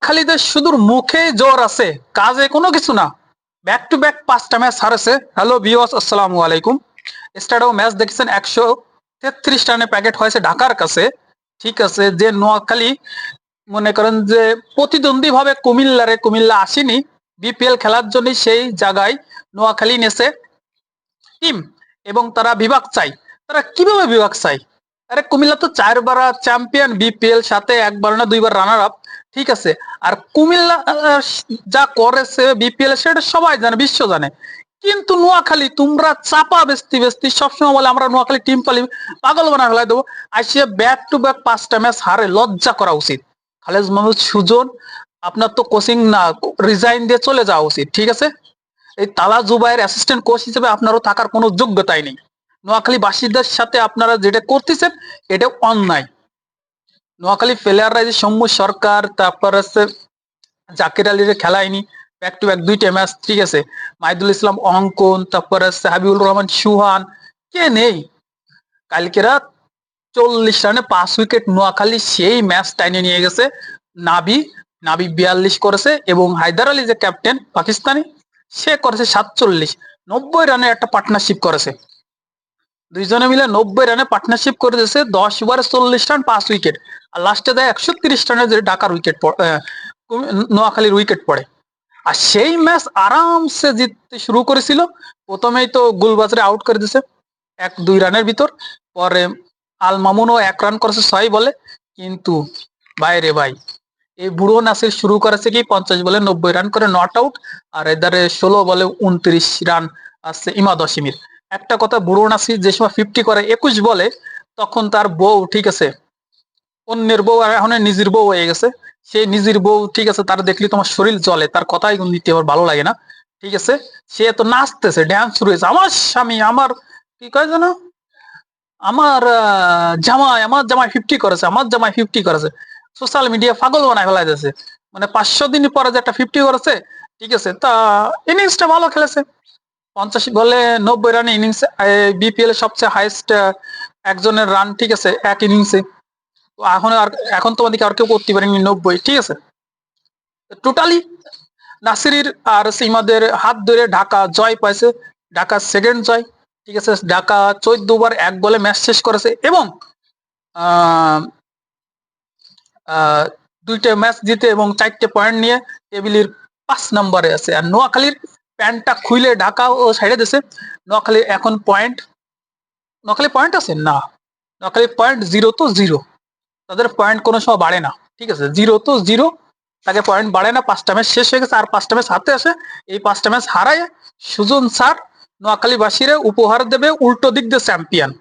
নোয়াখালীতে শুধু মুখে জোর আছে, কাজে কোনো কিছু না। ব্যাক টু ব্যাক 5টা ম্যাচ হারেছে। হ্যালো ভিউয়ার্স, আসসালামু আলাইকুম। স্টারও ম্যাচ দেখেছেন, 133 রানে প্যাকেট হয়েছে ঢাকার কাছে। ঠিক আছে, যে নোয়াখালী মনে করেন যে প্রতিদ্বন্দ্বী ভাবে কুমিল্লা আসেনি বিপিএল খেলার জন্য, সেই জায়গায় নোয়াখালী নেছে টিম এবং তারা বিভাগ চাই। তারা কিভাবে বিভাগ চাই? আরে কুমিল্লা তো 4বার চ্যাম্পিয়ন বিপিএল, সাথে একবার না 2বার রানার আপ। ঠিক আছে, আর কুমিল্লা যা করেছে বিপিএল সেটা সবাই জানে, বিশ্ব জানে। কিন্তু নোয়াখালী তোমরা চাপা বেস্তি বেস্তি সবসময় বলে আমরা নোয়াখালী টিম পালি, পাগল বানা ফেলাই দেবো। আসিয়া ব্যাক টু ব্যাক 5টা ম্যাচ হারে, লজ্জা করা উচিত। খালেদ মাহমুদ সুজন, আপনার তো কোচিং না, রিজাইন দিয়ে চলে যাওয়া উচিত। ঠিক আছে, এই তালা জুবাইয়ের অ্যাসিস্ট্যান্ট কোচ হিসেবে আপনারও থাকার কোনো যোগ্যতাই নেই। নোয়াখালী বাসীদের সাথে আপনারা যেটা করতেছেন এটা অন্যায়। নোয়াখালী প্লেয়াররা যে সৌম্য সরকার, তারপর হচ্ছে জাকির আলীর খেলায়নি ব্যাক টু ব্যাক 2টে ম্যাচ। ঠিক আছে, মাহিদুল ইসলাম অঙ্কন, তারপর হচ্ছে হাবিবুর রহমান সুহান, কে নেই? কালকেরা 40 রানে 5 উইকেট নোয়াখালী সেই ম্যাচ টাইনে নিয়ে গেছে। নাবি নাবি 42 করেছে এবং হায়দার আলী যে ক্যাপ্টেন পাকিস্তানি, সে করেছে 47। 90 রানের একটা পার্টনারশিপ করেছে, দুইজনে মিলে 90 রানে পার্টনারশিপ করে দিয়েছে। 10 ওভারে 40 রান 5 উইকেট, আর লাস্টে দেয় 130 রানের যে ঢাকার উইকেট, নোয়াখালীর উইকেট পড়ে। আর সেই ম্যাচ আরামসে জিততে শুরু করেছিল। প্রথমেই তো গুলবাজরে আউট করে দিছে 1-2 রানের ভিতর। পরে আল মামুনও 1 রান করেছে 6 বলে। কিন্তু বাইরে ভাই, এই বুড়ো নাসির শুরু করেছে কি 50 বলে 90 রান করে নট আউট। আর এদারে 16 বলে 29 রান আসছে ইমাদ অসিমির। একটা কথা, বুড়ো নাসির যে সময় 50 করে 21 বলে, তখন তার বউ, ঠিক আছে, অন্যের বউ আর এখন নিজের বউ হয়ে গেছে। সেই নিজের বউ, ঠিক আছে, তার দেখলে তোমার শরীর জ্বলে, তার কথাই নিতে আমার ভালো লাগে না। ঠিক আছে, সে তো নাচতেছে, ড্যান্স শুরু হয়েছে, আমার স্বামী, আমার কি কয় যেন, আমার জামাই 50 করেছে, আমার জামাই 50 করেছে। সোশ্যাল মিডিয়া পাগল বানায় ফেলাই দিয়েছে। মানে 500 দিন পরে যে একটা 50 করেছে। ঠিক আছে, তা ইনিংসটা ভালো খেলেছে, 50 বলে 90 রানে ইনিংস, বিপিএল এর সবচেয়ে হাইয়েস্ট একজনের রান। ঠিক আছে, এক ইনিংসে। তো এখন তোমাদেরকে আর কেউ করতে পারেনি 90। ঠিক আছে, টোটালি নাসির আর সিমাদের হাত ধরে ঢাকা জয় পাইছে, ঢাকা সেকেন্ড জয়। ঠিক আছে, ঢাকা 14 বার 1 বলে ম্যাচ শেষ করেছে এবং আহ, আহ, 2টে ম্যাচ জিতে এবং 4টে পয়েন্ট নিয়ে টেবিলের 5 নম্বরে আছে। আর নোয়াখালীর প্যান্টটা খুলে ঢাকা ও সাইডে দিছে। নোয়াখালী এখন নোয়াখালী পয়েন্ট আছে না, নোয়াখালী পয়েন্ট 0 তো 0। তাদের পয়েন্ট কোনো সময় বাড়ে না। ঠিক আছে, 0 তো 0, তাকে পয়েন্ট বাড়ে না। 5টা ম্যাচ শেষ হয়ে গেছে, আর 5টা ম্যাচ হাতে আসে। এই 5টা ম্যাচ হারায় সুজন স্যার নোয়াখালীবাসীরা উপহার দেবে উল্টো দিক দিয়ে চ্যাম্পিয়ন।